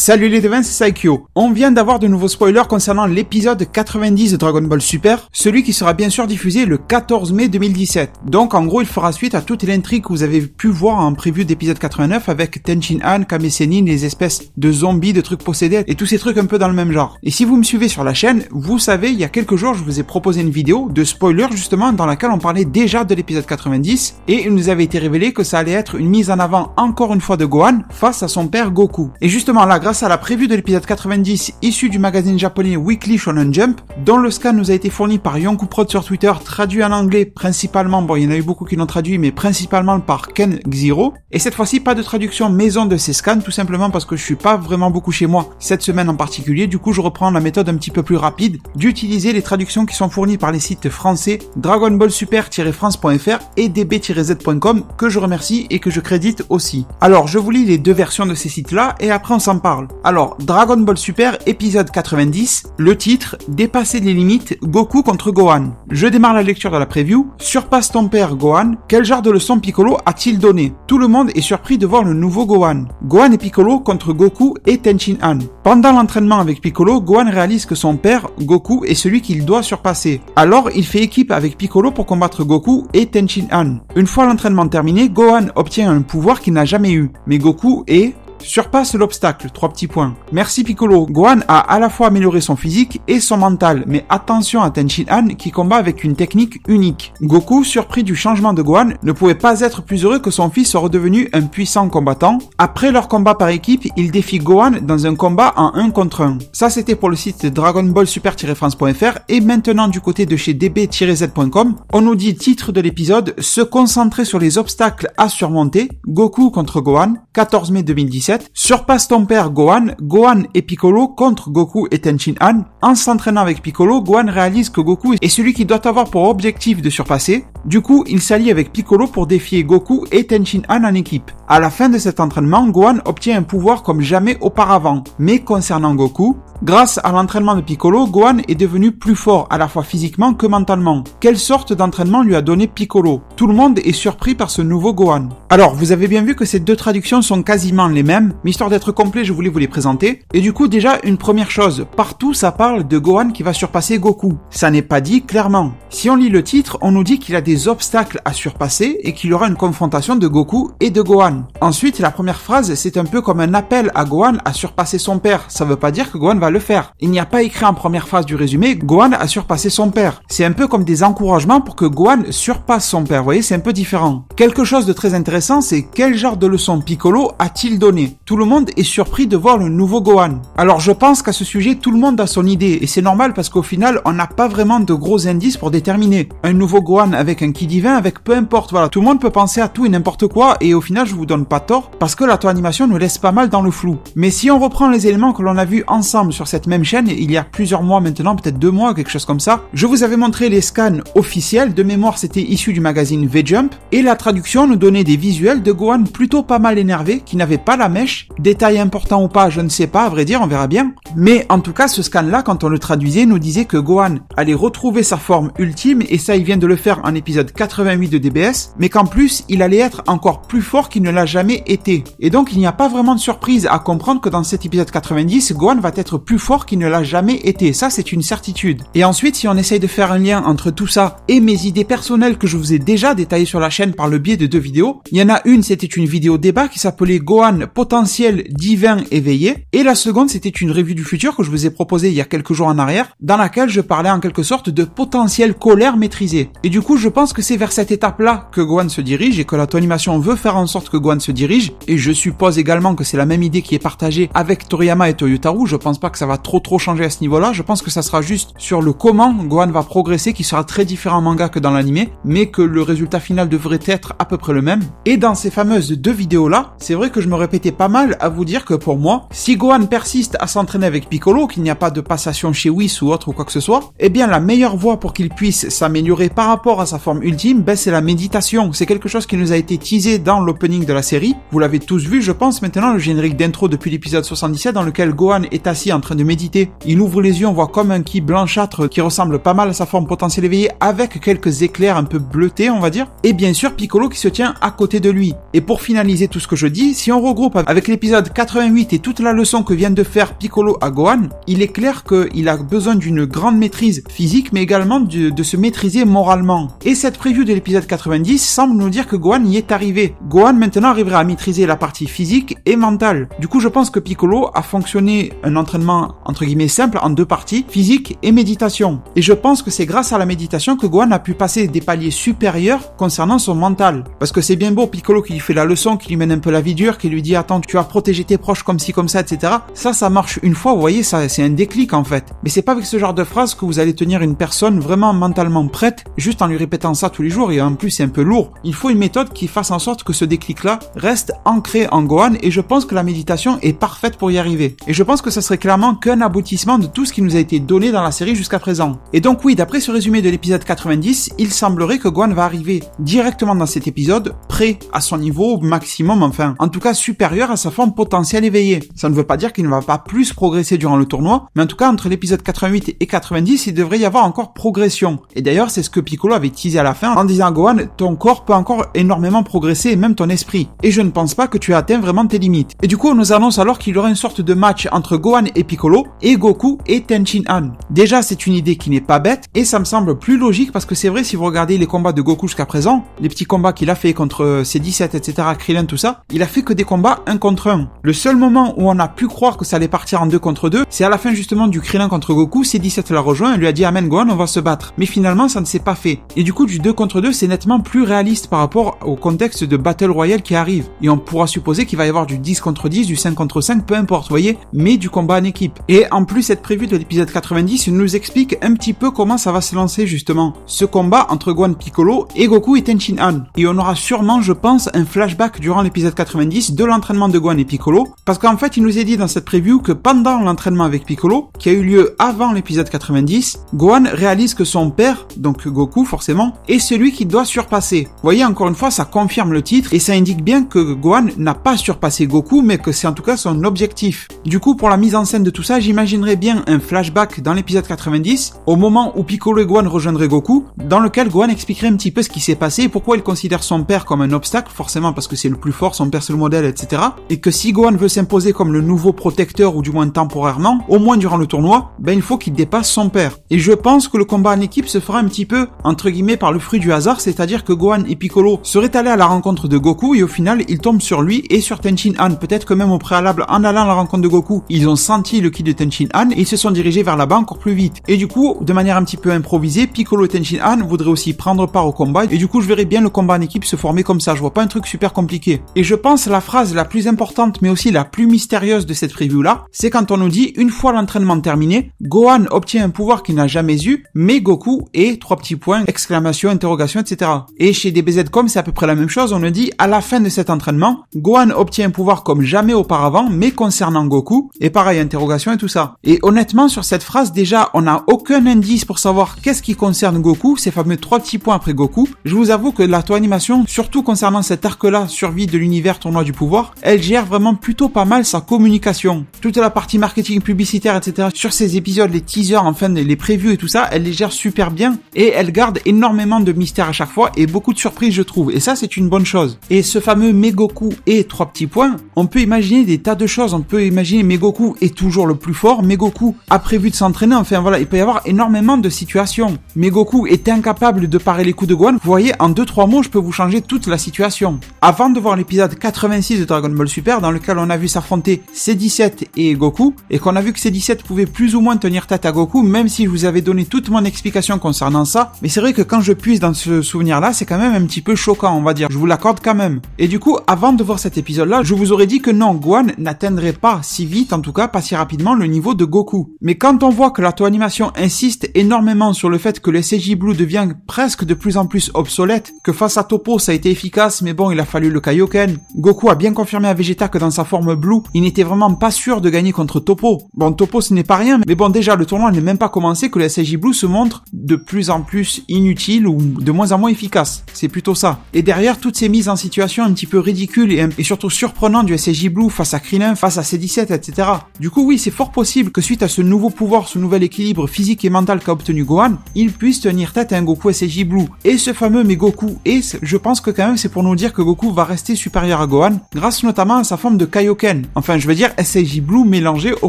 Salut les devins, c'est Saikyo. On vient d'avoir de nouveaux spoilers concernant l'épisode 90 de Dragon Ball Super, celui qui sera bien sûr diffusé le 14 mai 2017. Donc en gros il fera suite à toute l'intrigue que vous avez pu voir en preview d'épisode 89 avec Tenshinhan, Kame Sennin, les espèces de zombies, de trucs possédés et tous ces trucs un peu dans le même genre. Et si vous me suivez sur la chaîne, vous savez, il y a quelques jours je vous ai proposé une vidéo de spoiler justement dans laquelle on parlait déjà de l'épisode 90 et il nous avait été révélé que ça allait être une mise en avant encore une fois de Gohan face à son père Goku. Et justement là, grâce à la preview de l'épisode 90 issu du magazine japonais Weekly Shonen Jump, dont le scan nous a été fourni par Yonkuprod sur Twitter, traduit en anglais principalement, bon il y en a eu beaucoup qui l'ont traduit, mais principalement par Ken Xiro. Et cette fois-ci pas de traduction maison de ces scans, tout simplement parce que je suis pas vraiment beaucoup chez moi cette semaine en particulier, du coup je reprends la méthode un petit peu plus rapide d'utiliser les traductions qui sont fournies par les sites français Dragon Ball Super-France.fr et db-z.com que je remercie et que je crédite aussi. Alors je vous lis les deux versions de ces sites là et après on s'en parle. Alors, Dragon Ball Super, épisode 90, le titre, Dépasser les limites, Goku contre Gohan. Je démarre la lecture de la preview. Surpasse ton père, Gohan. Quel genre de leçon Piccolo a-t-il donné? Tout le monde est surpris de voir le nouveau Gohan. Gohan et Piccolo contre Goku et Tenshinhan. Pendant l'entraînement avec Piccolo, Gohan réalise que son père, Goku, est celui qu'il doit surpasser. Alors, il fait équipe avec Piccolo pour combattre Goku et Tenshinhan. Une fois l'entraînement terminé, Gohan obtient un pouvoir qu'il n'a jamais eu. Mais Goku est... surpasse l'obstacle, 3 petits points. Merci Piccolo. Gohan a à la fois amélioré son physique et son mental, mais attention à Tenshinhan qui combat avec une technique unique. Goku, surpris du changement de Gohan, ne pouvait pas être plus heureux que son fils soit redevenu un puissant combattant. Après leur combat par équipe, il défie Gohan dans un combat en 1 contre 1. Ça c'était pour le site Dragon Ball Super-France.fr et maintenant du côté de chez db-z.com, on nous dit titre de l'épisode, se concentrer sur les obstacles à surmonter, Goku contre Gohan, 14 mai 2017. Surpasse ton père Gohan, Gohan et Piccolo contre Goku et Tenshinhan. En s'entraînant avec Piccolo, Gohan réalise que Goku est celui qui doit avoir pour objectif de surpasser. Du coup, il s'allie avec Piccolo pour défier Goku et Tenshinhan en équipe. À la fin de cet entraînement, Gohan obtient un pouvoir comme jamais auparavant. Mais concernant Goku, grâce à l'entraînement de Piccolo, Gohan est devenu plus fort à la fois physiquement que mentalement. Quelle sorte d'entraînement lui a donné Piccolo? Tout le monde est surpris par ce nouveau Gohan. Alors, vous avez bien vu que ces deux traductions sont quasiment les mêmes, mais histoire d'être complet, je voulais vous les présenter. Et du coup, déjà, une première chose, partout ça parle de Gohan qui va surpasser Goku. Ça n'est pas dit clairement. Si on lit le titre, on nous dit qu'il a des obstacles à surpasser et qu'il y aura une confrontation de Goku et de Gohan. Ensuite, la première phrase, c'est un peu comme un appel à Gohan à surpasser son père. Ça veut pas dire que Gohan va le faire. Il n'y a pas écrit en première phrase du résumé Gohan a surpassé son père. C'est un peu comme des encouragements pour que Gohan surpasse son père. Vous voyez, c'est un peu différent. Quelque chose de très intéressant, c'est quel genre de leçon Piccolo a-t-il donné? Tout le monde est surpris de voir le nouveau Gohan. Alors je pense qu'à ce sujet, tout le monde a son idée et c'est normal parce qu'au final, on n'a pas vraiment de gros indices pour déterminer. Un nouveau Gohan avec un ki divin, avec peu importe, voilà, tout le monde peut penser à tout et n'importe quoi et au final, je vous donne pas tort parce que la animation nous laisse pas mal dans le flou. Mais si on reprend les éléments que l'on a vus ensemble sur cette même chaîne, il y a plusieurs mois maintenant, peut-être 2 mois, quelque chose comme ça, je vous avais montré les scans officiels, de mémoire c'était issu du magazine V-Jump, et la traduction nous donnait des visuels de Gohan plutôt pas mal énervé, qui n'avait pas la mèche, détail important ou pas, je ne sais pas, à vrai dire, on verra bien, mais en tout cas ce scan-là, quand on le traduisait, nous disait que Gohan allait retrouver sa forme ultime, et ça il vient de le faire en épisode 88 de DBS, mais qu'en plus il allait être encore plus fort qu'il ne l'a jamais été. Et donc il n'y a pas vraiment de surprise à comprendre que dans cet épisode 90, Gohan va être plus fort qu'il ne l'a jamais été. Ça, c'est une certitude. Et ensuite, si on essaye de faire un lien entre tout ça et mes idées personnelles que je vous ai déjà détaillées sur la chaîne par le biais de 2 vidéos, il y en a une, c'était une vidéo débat qui s'appelait Gohan potentiel divin éveillé, et la seconde, c'était une revue du futur que je vous ai proposée il y a quelques jours en arrière, dans laquelle je parlais en quelque sorte de potentiel colère maîtrisé. Et du coup, je pense que c'est vers cette étape-là que Gohan se dirige et que la animation veut faire en sorte que Gohan se dirige, et je suppose également que c'est la même idée qui est partagée avec Toriyama et Toyotarou. Je pense pas que ça va trop changer à ce niveau-là. Je pense que ça sera juste sur le comment Gohan va progresser, qui sera très différent en manga que dans l'animé, mais que le résultat final devrait être à peu près le même. Et dans ces fameuses 2 vidéos-là, c'est vrai que je me répétais pas mal à vous dire que pour moi, si Gohan persiste à s'entraîner avec Piccolo, qu'il n'y a pas de passation chez Whis ou autre ou quoi que ce soit, eh bien la meilleure voie pour qu'il puisse s'améliorer par rapport à sa forme ultime, c'est la méditation. C'est quelque chose qui nous a été teasé dans l'opening de la série. Vous l'avez tous vu, je pense, maintenant, le générique d'intro depuis l'épisode 77 dans lequel Gohan est assis en train train de méditer. Il ouvre les yeux, on voit comme un ki blanchâtre qui ressemble pas mal à sa forme potentielle éveillée avec quelques éclairs un peu bleutés, on va dire. Et bien sûr, Piccolo qui se tient à côté de lui. Et pour finaliser tout ce que je dis, si on regroupe avec l'épisode 88 et toute la leçon que vient de faire Piccolo à Gohan, il est clair qu'il a besoin d'une grande maîtrise physique, mais également de se maîtriser moralement. Et cette preview de l'épisode 90 semble nous dire que Gohan y est arrivé. Gohan maintenant arrivera à maîtriser la partie physique et mentale. Du coup, je pense que Piccolo a fonctionné un entraînement entre guillemets simple en deux parties, physique et méditation. Et je pense que c'est grâce à la méditation que Gohan a pu passer des paliers supérieurs concernant son mental. Parce que c'est bien beau Piccolo qui lui fait la leçon, qui lui mène un peu la vie dure, qui lui dit attends, tu vas protéger tes proches comme ci comme ça, etc. Ça marche une fois, vous voyez, ça c'est un déclic en fait. Mais c'est pas avec ce genre de phrase que vous allez tenir une personne vraiment mentalement prête, juste en lui répétant ça tous les jours, et en plus c'est un peu lourd. Il faut une méthode qui fasse en sorte que ce déclic-là reste ancré en Gohan, et je pense que la méditation est parfaite pour y arriver. Et je pense que ça serait clairement qu'un aboutissement de tout ce qui nous a été donné dans la série jusqu'à présent. Et donc oui, d'après ce résumé de l'épisode 90, il semblerait que Gohan va arriver directement dans cet épisode, prêt à son niveau maximum, enfin, en tout cas supérieur à sa forme potentielle éveillée. Ça ne veut pas dire qu'il ne va pas plus progresser durant le tournoi, mais en tout cas entre l'épisode 88 et 90, il devrait y avoir encore progression. Et d'ailleurs, c'est ce que Piccolo avait teasé à la fin en disant à Gohan, ton corps peut encore énormément progresser, et même ton esprit. Et je ne pense pas que tu as atteint vraiment tes limites. Et du coup, on nous annonce alors qu'il y aura une sorte de match entre Gohan et Piccolo, et Goku et Tenshinhan. Déjà, c'est une idée qui n'est pas bête, et ça me semble plus logique parce que c'est vrai, si vous regardez les combats de Goku jusqu'à présent, les petits combats qu'il a fait contre C17, etc., Krillin, tout ça, il a fait que des combats 1 contre 1. Le seul moment où on a pu croire que ça allait partir en 2 contre 2, c'est à la fin justement du Krillin contre Goku, C17 l'a rejoint et lui a dit amène Gohan, on va se battre. Mais finalement, ça ne s'est pas fait. Et du coup, du 2 contre 2, c'est nettement plus réaliste par rapport au contexte de Battle Royale qui arrive. Et on pourra supposer qu'il va y avoir du 10 contre 10, du 5 contre 5, peu importe, vous voyez, mais du combat en équipe. Et en plus, cette preview de l'épisode 90 nous explique un petit peu comment ça va se lancer justement. Ce combat entre Gohan Piccolo et Goku et Tenshinhan. Et on aura sûrement, je pense, un flashback durant l'épisode 90 de l'entraînement de Gohan et Piccolo, parce qu'en fait, il nous est dit dans cette preview que pendant l'entraînement avec Piccolo, qui a eu lieu avant l'épisode 90, Gohan réalise que son père, donc Goku forcément, est celui qui doit surpasser. Vous voyez, encore une fois, ça confirme le titre et ça indique bien que Gohan n'a pas surpassé Goku, mais que c'est en tout cas son objectif. Du coup, pour la mise en scène de tout ça, j'imaginerais bien un flashback dans l'épisode 90, au moment où Piccolo et Gohan rejoindraient Goku, dans lequel Gohan expliquerait un petit peu ce qui s'est passé et pourquoi il considère son père comme un obstacle, forcément parce que c'est le plus fort, son père c'est le modèle, etc. Et que si Gohan veut s'imposer comme le nouveau protecteur, ou du moins temporairement, au moins durant le tournoi, ben il faut qu'il dépasse son père. Et je pense que le combat en équipe se fera un petit peu, entre guillemets, par le fruit du hasard, c'est-à-dire que Gohan et Piccolo seraient allés à la rencontre de Goku et au final, ils tombent sur lui et sur Tenshinhan. Peut-être que même au préalable, en allant à la rencontre de Goku, ils ont senti le ki de Tenshinhan et ils se sont dirigés vers là-bas encore plus vite. Et du coup, de manière un petit peu improvisée, Piccolo et Tenshinhan voudraient aussi prendre part au combat et du coup, je verrais bien le combat en équipe se former comme ça. Je vois pas un truc super compliqué. Et je pense la phrase la plus importante, mais aussi la plus mystérieuse de cette preview-là, c'est quand on nous dit, une fois l'entraînement terminé, Gohan obtient un pouvoir qu'il n'a jamais eu, mais Goku est 3 petits points, exclamation, interrogation, etc. Et chez DBZ.com, c'est à peu près la même chose. On nous dit, à la fin de cet entraînement, Gohan obtient un pouvoir comme jamais auparavant, mais concernant Goku, et pareil, interrogation et tout ça. Et honnêtement, sur cette phrase, déjà, on n'a aucun indice pour savoir qu'est-ce qui concerne Goku, ces fameux 3 petits points après Goku. Je vous avoue que la animation, surtout concernant cet arc-là, survie de l'univers tournoi du pouvoir, elle gère vraiment plutôt pas mal sa communication. Toute la partie marketing publicitaire, etc. sur ces épisodes, les teasers, enfin les previews et tout ça, elle les gère super bien et elle garde énormément de mystères à chaque fois et beaucoup de surprises, je trouve. Et ça, c'est une bonne chose. Et ce fameux Megoku et 3 petits points, on peut imaginer des tas de choses. On peut imaginer Megoku est toujours le plus fort, Megoku a prévu de s'entraîner, enfin voilà, il peut y avoir énormément de situations. Megoku est incapable de parer les coups de Gohan. Vous voyez, en 2-3 mots, je peux vous changer toute la situation. Avant de voir l'épisode 86 de Dragon Ball Super, dans lequel on a vu s'affronter C17 et Goku, et qu'on a vu que C17 pouvait plus ou moins tenir tête à Goku, même si je vous avais donné toute mon explication concernant ça, mais c'est vrai que quand je puise dans ce souvenir-là, c'est quand même un petit peu choquant, on va dire, je vous l'accorde quand même. Et du coup, avant de voir cet épisode-là, je vous aurais dit que non, Gohan n'atteindrait pas si vite, en tout cas pas si rapidement, le niveau de Goku. Mais quand on voit que la animation insiste énormément sur le fait que le SCJ Blue devient presque de plus en plus obsolète, que face à Toppo ça a été efficace, mais bon, il a fallu le Kaioken. Goku a bien confirmé à Vegeta que dans sa forme Blue, il n'était vraiment pas sûr de gagner contre Toppo. Bon, Toppo ce n'est pas rien, mais bon, déjà le tournoi n'est même pas commencé que le SCJ Blue se montre de plus en plus inutile ou de moins en moins efficace. C'est plutôt ça. Et derrière toutes ces mises en situation un petit peu ridicules et surtout surprenantes du SCJ Blue face à Krillin, face à C17, etc. Du coup, oui, oui, c'est fort possible que suite à ce nouveau pouvoir, ce nouvel équilibre physique et mental qu'a obtenu Gohan, il puisse tenir tête à un Goku SSJ Blue. Et ce fameux Megoku Ace, je pense que quand même c'est pour nous dire que Goku va rester supérieur à Gohan, grâce notamment à sa forme de Kaioken. Enfin, je veux dire SSJ Blue mélangé au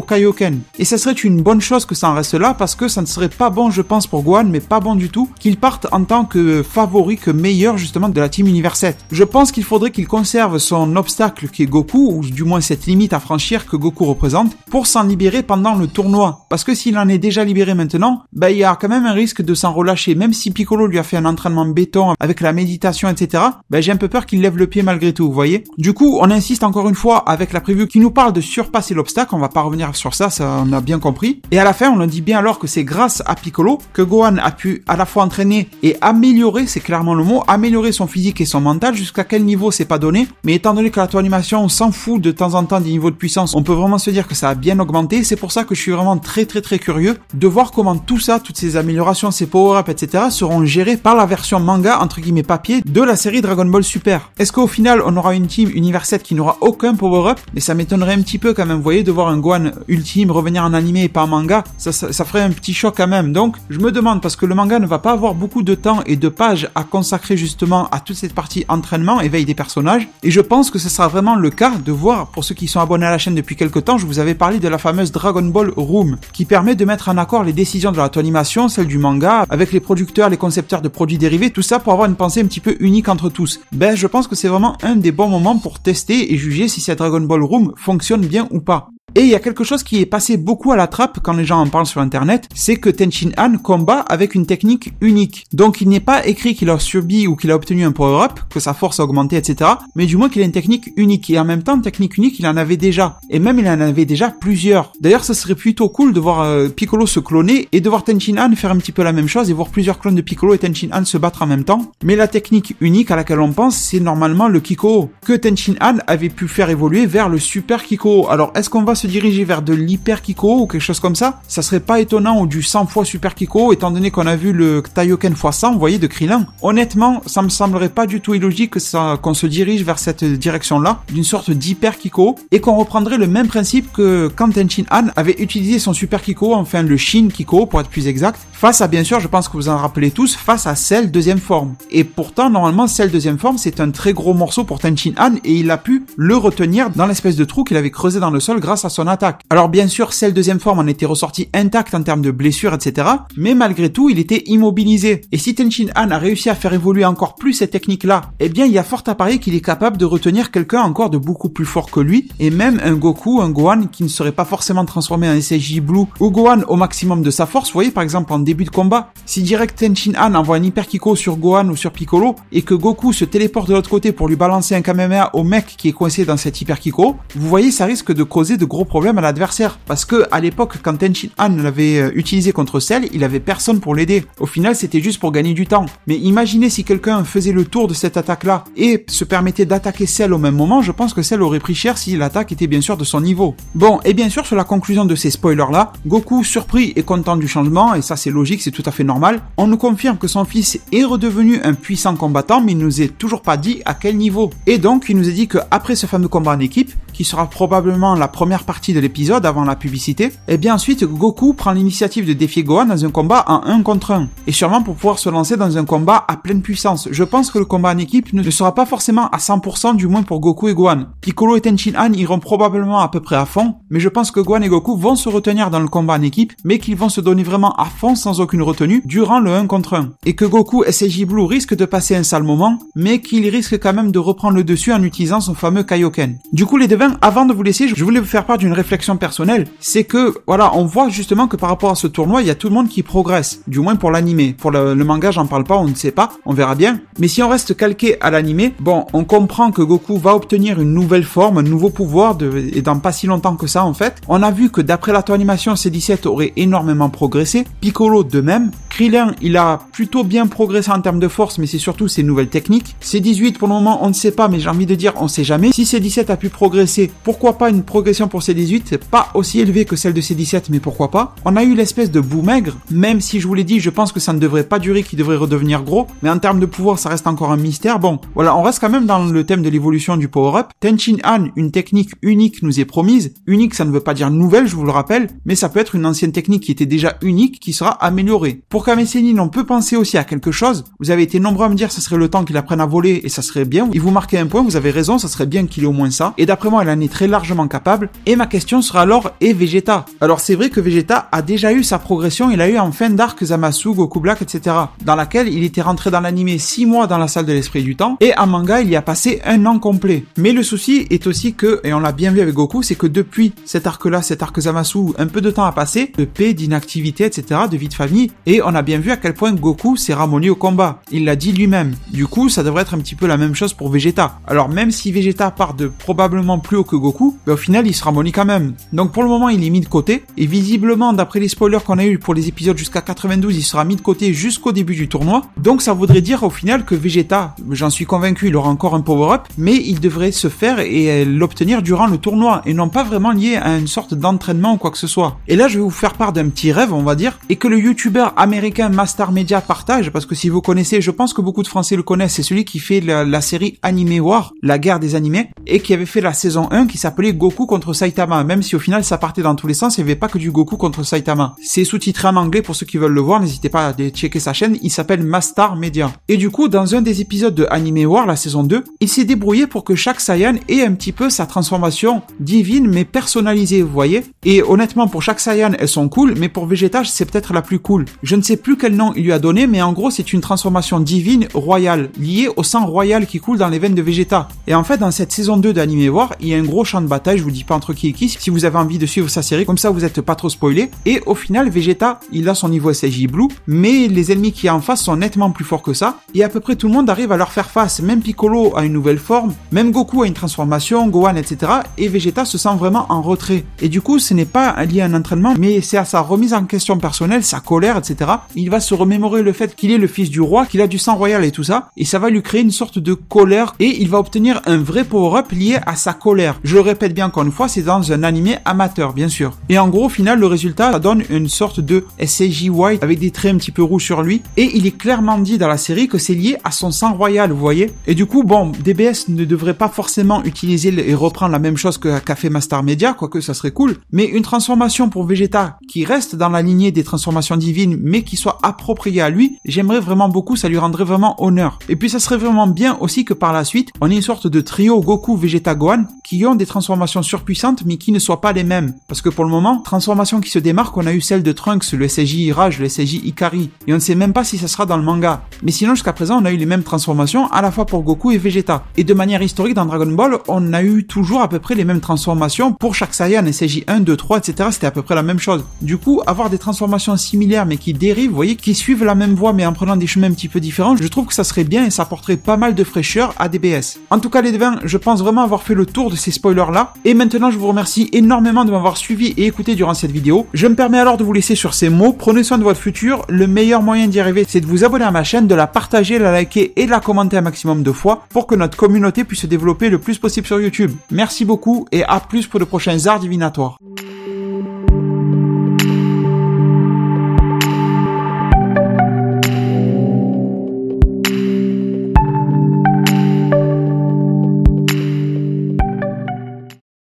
Kaioken. Et ça serait une bonne chose que ça en reste là, parce que ça ne serait pas bon, je pense, pour Gohan, mais pas bon du tout, qu'il parte en tant que favori, que meilleur justement de la team Univers 7. Je pense qu'il faudrait qu'il conserve son obstacle qui est Goku, ou du moins cette limite à franchir que Goku représente, pour s'en libérer pendant le tournoi. Parce que s'il en est déjà libéré maintenant, il y a quand même un risque de s'en relâcher, même si Piccolo lui a fait un entraînement béton avec la méditation, etc. J'ai un peu peur qu'il lève le pied malgré tout, vous voyez. Du coup, on insiste encore une fois avec la preview qui nous parle de surpasser l'obstacle, on va pas revenir sur ça, on a bien compris. Et à la fin, on nous dit bien alors que c'est grâce à Piccolo que Gohan a pu à la fois entraîner et améliorer, c'est clairement le mot, améliorer son physique et son mental. Jusqu'à quel niveau c'est pas donné, mais étant donné que la tour animation on s'en fout de temps en temps des niveaux de puissance, on peut vraiment se dire que ça a bien augmenté. C'est pour ça que je suis vraiment très curieux de voir comment tout ça, toutes ces améliorations, ces power-ups, etc. seront gérés par la version manga, entre guillemets papier, de la série Dragon Ball Super. Est-ce qu'au final on aura une team Univers 7 qui n'aura aucun power-up? Mais ça m'étonnerait un petit peu quand même, vous voyez, de voir un Gohan ultime revenir en animé et pas en manga, ça ferait un petit choc quand même. Donc je me demande, parce que le manga ne va pas avoir beaucoup de temps et de pages à consacrer justement à toute cette partie entraînement, éveil des personnages, et je pense que ce sera vraiment le cas de voir, pour ceux qui sont abonnés à la chaîne depuis quelques temps, je vous avais parlé de la fameuse Dragon Ball Room, qui permet de mettre en accord les décisions de la animation, celles du manga, avec les producteurs, les concepteurs de produits dérivés, tout ça pour avoir une pensée un petit peu unique entre tous. Je pense que c'est vraiment un des bons moments pour tester et juger si cette Dragon Ball Room fonctionne bien ou pas. Et il y a quelque chose qui est passé beaucoup à la trappe quand les gens en parlent sur internet, c'est que Tenshin Han combat avec une technique unique. Donc il n'est pas écrit qu'il a subi ou qu'il a obtenu un power-up, que sa force a augmenté, etc. Mais du moins qu'il a une technique unique. Et en même temps, technique unique, il en avait déjà. Et même il en avait déjà plusieurs. D'ailleurs, ça serait plutôt cool de voir Piccolo se cloner et de voir Tenshin Han faire un petit peu la même chose et voir plusieurs clones de Piccolo et Tenshin Han se battre en même temps. Mais la technique unique à laquelle on pense, c'est normalement le Kiko, que Tenshin Han avait pu faire évoluer vers le Super Kiko. Alors, est-ce qu'on va se diriger vers de l'hyper Kiko ou quelque chose comme ça? Ça serait pas étonnant, ou du 100 fois Super Kiko, étant donné qu'on a vu le Taioken x 100, vous voyez, de Krillin. Honnêtement, ça me semblerait pas du tout illogique qu'on se dirige vers cette direction-là, d'une sorte d'hyper Kiko, et qu'on reprendrait le même principe que quand Tenshin Han avait utilisé son Super Kiko, enfin le Shin Kiko pour être plus exact, face à, bien sûr, je pense que vous en rappelez tous, face à Cell deuxième forme. Et pourtant, normalement, Cell deuxième forme, c'est un très gros morceau pour Tenshin Han, et il a pu le retenir dans l'espèce de trou qu'il avait creusé dans le sol grâce à son attaque. Alors bien sûr, Cell deuxième forme en était ressorti intact en termes de blessures, etc. Mais malgré tout, il était immobilisé. Et si Tenshin Han a réussi à faire évoluer encore plus cette technique-là, eh bien il y a fort à parier qu'il est capable de retenir quelqu'un encore de beaucoup plus fort que lui, et même un Goku, un Gohan qui ne serait pas forcément transformé en SSJ Blue, ou Gohan au maximum de sa force. Vous voyez par exemple en début de combat, si direct Tenshin Han envoie un hyper Kiko sur Gohan ou sur Piccolo, et que Goku se téléporte de l'autre côté pour lui balancer un Kamehameha au mec qui est coincé dans cet hyper Kiko, vous voyez, ça risque de causer de gros problèmes à l'adversaire, parce que à l'époque quand Tenshin Han l'avait utilisé contre Cell, il avait personne pour l'aider. Au final, c'était juste pour gagner du temps. Mais imaginez si quelqu'un faisait le tour de cette attaque-là et se permettait d'attaquer Cell au même moment, je pense que Cell aurait pris cher si l'attaque était bien sûr de son niveau. Bon, et bien sûr sur la conclusion de ces spoilers-là, Goku surpris et content du changement, et ça c'est logique, c'est tout à fait normal, on nous confirme que son fils est redevenu un puissant combattant, mais il nous est toujours pas dit à quel niveau. Et donc il nous est dit que après ce fameux combat en équipe, qui sera probablement la première partie de l'épisode avant la publicité, et bien ensuite Goku prend l'initiative de défier Gohan dans un combat en 1 contre 1, et sûrement pour pouvoir se lancer dans un combat à pleine puissance. Je pense que le combat en équipe ne sera pas forcément à 100%, du moins pour Goku et Gohan. Piccolo et Tenshin Han iront probablement à peu près à fond, mais je pense que Gohan et Goku vont se retenir dans le combat en équipe, mais qu'ils vont se donner vraiment à fond sans aucune retenue durant le 1 contre 1. Et que Goku SSJ Blue risque de passer un sale moment, mais qu'il risque quand même de reprendre le dessus en utilisant son fameux Kaioken. Du coup les devins, avant de vous laisser, je voulais vous faire part d'une réflexion personnelle, c'est que, voilà, on voit justement que par rapport à ce tournoi, il y a tout le monde qui progresse, du moins pour l'animé. Pour le manga, j'en parle pas, on ne sait pas, on verra bien. Mais si on reste calqué à l'animé, bon, on comprend que Goku va obtenir une nouvelle forme, un nouveau pouvoir, et dans pas si longtemps que ça en fait. On a vu que d'après la animation, C17 aurait énormément progressé. Piccolo Piccolo de même. Krillin, il a plutôt bien progressé en termes de force, mais c'est surtout ses nouvelles techniques. C18, pour le moment, on ne sait pas, mais j'ai envie de dire, on sait jamais. Si C17 a pu progresser, pourquoi pas une progression pour C18? C'est pas aussi élevé que celle de C17, mais pourquoi pas. On a eu l'espèce de bout maigre, même si je vous l'ai dit, je pense que ça ne devrait pas durer, qu'il devrait redevenir gros, mais en termes de pouvoir, ça reste encore un mystère. Bon, voilà, on reste quand même dans le thème de l'évolution du power-up. Tenchin Han, une technique unique nous est promise. Unique, ça ne veut pas dire nouvelle, je vous le rappelle, mais ça peut être une ancienne technique qui était déjà unique, qui sera améliorée. Pour Kame Sennin, on peut penser aussi à quelque chose. Vous avez été nombreux à me dire ça serait le temps qu'il apprenne à voler et ça serait bien. Et vous marquez un point, vous avez raison, ça serait bien qu'il ait au moins ça. Et d'après moi, elle en est très largement capable. Et ma question sera alors, et Vegeta? Alors c'est vrai que Vegeta a déjà eu sa progression, il a eu en fin d'arc Zamasu, Goku Black, etc. Dans laquelle il était rentré dans l'anime 6 mois dans la salle de l'esprit du temps. Et en manga, il y a passé 1 an complet. Mais le souci est aussi que, et on l'a bien vu avec Goku, c'est que depuis cet arc-là, cet arc Zamasu, un peu de temps a passé, de paix, d'inactivité, etc., de vie de famille, et on a bien vu à quel point Goku s'est ramolli au combat. Il l'a dit lui-même. Du coup, ça devrait être un petit peu la même chose pour Vegeta. Alors même si Vegeta part de probablement plus haut que Goku, au final, il se ramollit quand même. Donc pour le moment, il est mis de côté, et visiblement, d'après les spoilers qu'on a eu pour les épisodes jusqu'à 92, il sera mis de côté jusqu'au début du tournoi. Donc ça voudrait dire au final que Vegeta, j'en suis convaincu, il aura encore un power-up, mais il devrait se faire et l'obtenir durant le tournoi, et non pas vraiment lié à une sorte d'entraînement ou quoi que ce soit. Et là, je vais vous faire part d'un petit rêve, on va dire, et que le youtubeur américain Mastar Media partage, parce que si vous connaissez, je pense que beaucoup de Français le connaissent, c'est celui qui fait la série Anime War, la guerre des animés, et qui avait fait la saison 1 qui s'appelait Goku contre Saitama, même si au final ça partait dans tous les sens, il n'y avait pas que du Goku contre Saitama. C'est sous-titré en anglais pour ceux qui veulent le voir, n'hésitez pas à checker sa chaîne, il s'appelle Mastar Media. Et du coup, dans un des épisodes de Anime War, la saison 2, il s'est débrouillé pour que chaque Saiyan ait un petit peu sa transformation divine mais personnalisée, vous voyez. Et honnêtement, pour chaque Saiyan, elles sont cool, mais pour Vegeta, c'est peut-être la plus cool. Je ne sais plus quel nom il lui a donné, mais en gros, c'est une transformation divine royale, liée au sang royal qui coule dans les veines de Vegeta. Et en fait, dans cette saison 2 d'Anime War, il y a un gros champ de bataille, je vous dis pas entre qui et qui, si vous avez envie de suivre sa série, comme ça vous êtes pas trop spoilé. Et au final, Vegeta, il a son niveau SSJ Blue, mais les ennemis qui y a en face sont nettement plus forts que ça, et à peu près tout le monde arrive à leur faire face. Même Piccolo a une nouvelle forme, même Goku a une transformation, Gohan, etc. Et Vegeta se sent vraiment en retrait. Et du coup, ce n'est pas lié à un entraînement, mais c'est à sa remise en question personnelle, sa colère, etc. Il va se remémorer le fait qu'il est le fils du roi, qu'il a du sang royal et tout ça, et ça va lui créer une sorte de colère, et il va obtenir un vrai power-up lié à sa colère. Je le répète bien encore une fois, c'est dans un animé amateur, bien sûr. Et en gros, au final, le résultat, ça donne une sorte de SSJ White avec des traits un petit peu rouges sur lui, et il est clairement dit dans la série que c'est lié à son sang royal, vous voyez. Et du coup, bon, DBS ne devrait pas forcément utiliser et reprendre la même chose qu'a fait Mastar Media, quoique ça serait cool, mais une transformation pour Vegeta qui reste dans la lignée des transformations divines, mais qui soit appropriée à lui, j'aimerais vraiment beaucoup, ça lui rendrait vraiment honneur. Et puis ça serait vraiment bien aussi que par la suite, on ait une sorte de trio Goku, Vegeta, Gohan, qui ont des transformations surpuissantes, mais qui ne soient pas les mêmes. Parce que pour le moment, transformation qui se démarque, on a eu celle de Trunks, le SSJ Rage, le SSJ Ikari, et on ne sait même pas si ça sera dans le manga. Mais sinon, jusqu'à présent, on a eu les mêmes transformations, à la fois pour Goku et Vegeta. Et de manière historique, dans Dragon Ball, on a eu toujours à peu près les mêmes transformations pour chaque Saiyan, SSJ 1, 2, 3, etc. C'était à peu près la même chose. Du coup, avoir des transformations similaires, mais qui dérivent, vous voyez, qui suivent la même voie, mais en prenant des chemins un petit peu différents, je trouve que ça serait bien et ça apporterait pas mal de fraîcheur à DBS. En tout cas, les devins, je pense vraiment avoir fait le tour de ces spoilers-là. Et maintenant, je vous remercie énormément de m'avoir suivi et écouté durant cette vidéo. Je me permets alors de vous laisser sur ces mots. Prenez soin de votre futur. Le meilleur moyen d'y arriver, c'est de vous abonner à ma chaîne, de la partager, la liker et de la commenter un maximum de fois pour que notre communauté puisse se développer le plus possible sur YouTube. Merci beaucoup et à plus pour de prochains arts divinatoires.